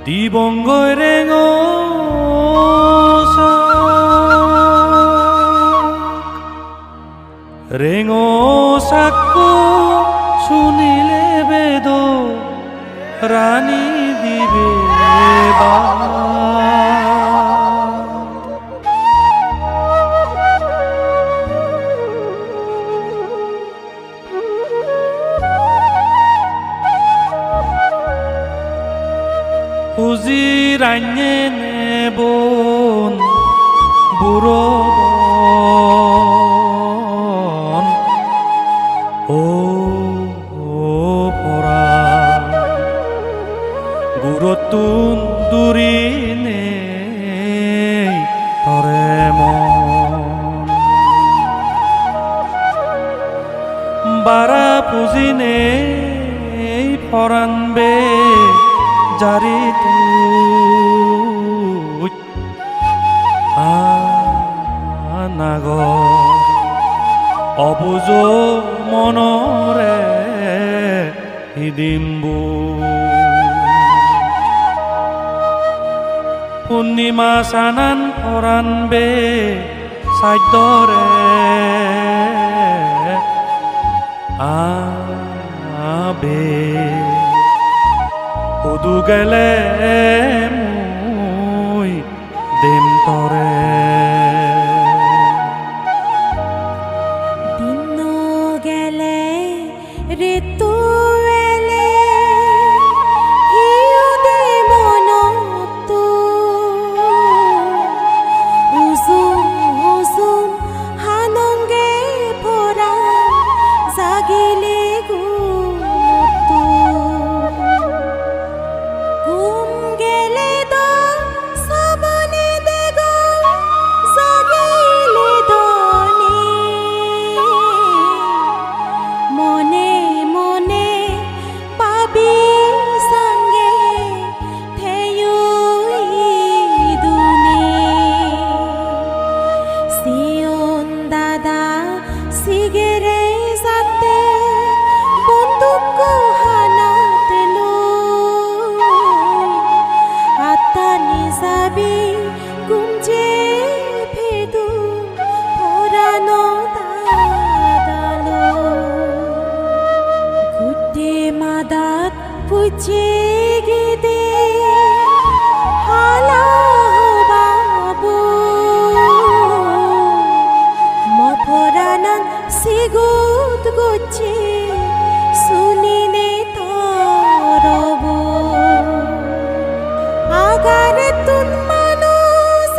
দিবংগৈ রেঙো রেঙো সাক্কু শুনিলে বেদ রানী দিবে বা পুজি রান্যে নেবন বুড়বন ও পরা গুরতুন দূরি নে তরে মন বারা পুজি নে পরানবে জারি তুই আনাগ অবুজ মনরে হিদিম্বু পূর্ণিমা সানান পরানবে সাধ্যরে আবে উদু গেলে মুই দিম তরে দিন গেলে ঋতু এলে হিউ দে মনত উজুম উজুম হানঙ্গে ভরা জাগিলে পুচে গিদে হালা বাবু মফরানান সিগুত গুচে শুনিনে তরব আগারে তুন মানুষ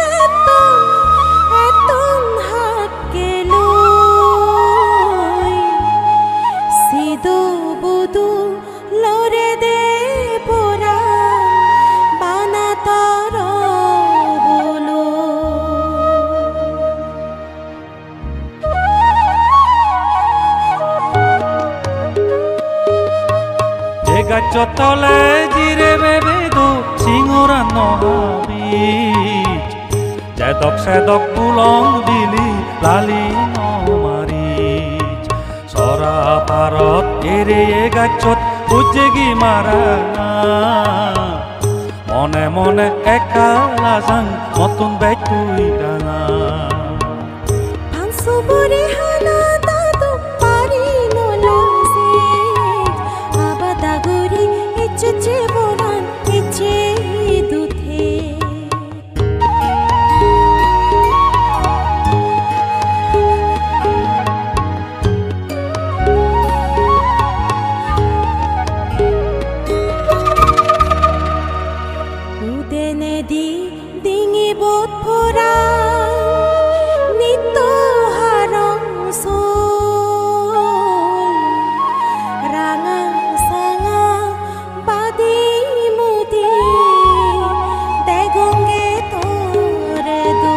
এতন হাকেলো সিদো বুদু লরে দে পোরা বানা তর বলো যে গাছ তলে জিরে বেবে দো সিংহরা নহাবিজ যেদক সেদক বুলং দিলি লালি নমারিজ সরা পারত এরে গাছত বুঝেগি মারা মনে মনে একা লাজাং নতুন বেগ তুই ডাঙা ভাংসুবরে হানা দাদু পারি নলাসে আবাদাগুরি ইচ্ছে বরান ইচ্ছে দুধে উদেনেদি ডিঙি বোধ ভরা নিত্য হারং রাঙা সাঙা বাদি মুদি দেগঙ্গে তোরে দো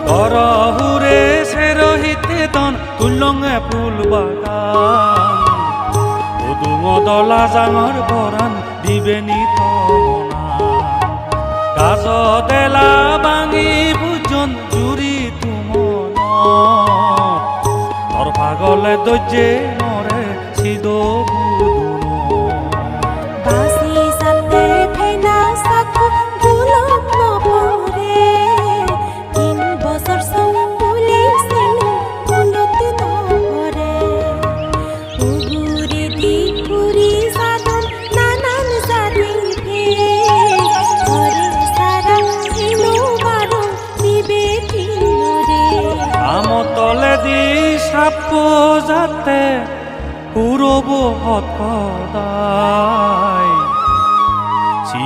করহুরে সে রহিতে তন তুলঙে ফুল বাগান উদুঙ দলা জাঙর পরাণ দিবেনি তমনা গাছ দেলা বাঙি বুজন জুরি তুমন তোর পাগলে দৈজে নরে সিদ বুদুন বাসি সাথে ফেনা সাথে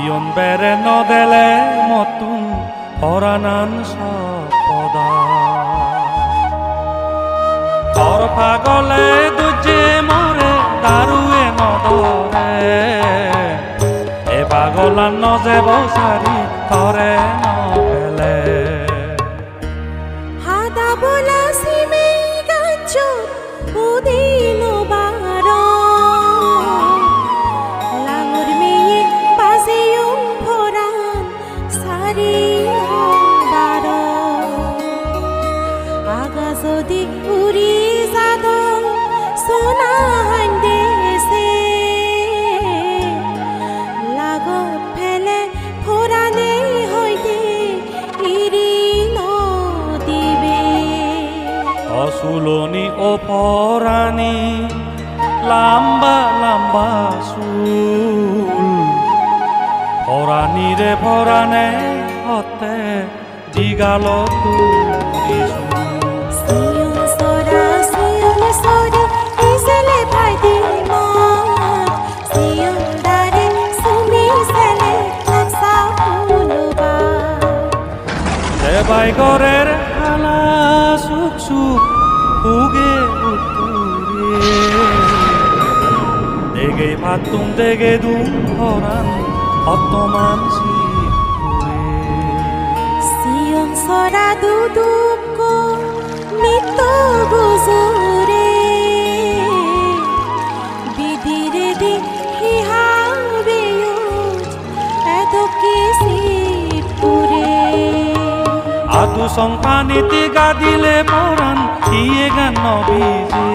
Ion bere nodele motun Horanan sapoda Tor pagole duje more Darue nodore E pagolan noze bosari Tore nobele হাদা বলা সিমে গাছ উদিন বারো লাঙর মেয়ে বাজেয়ুম ভরান সারি বারো আগা যদি উড়ি যাদ সোনা হান্দেছে লাগত ফেলে ফোরানে হইতে ইরি Osuloni oporani lamba lamba sul Porani re porane hote digalo tu সিয়ন সরি ইসলে ভাইদি মত সিয়ন দারে সুমি সেলে নাসা ফুলবা Debai gorer hala suk suk uge utture Dege patum dege dum horan ottoman sipure সিয়ন সরা দুদুক নিত্য গুজুরে বিদিরে দি হিহাবে এত কিসিপুরে Adu songkaniti gadile poran iye gan nobije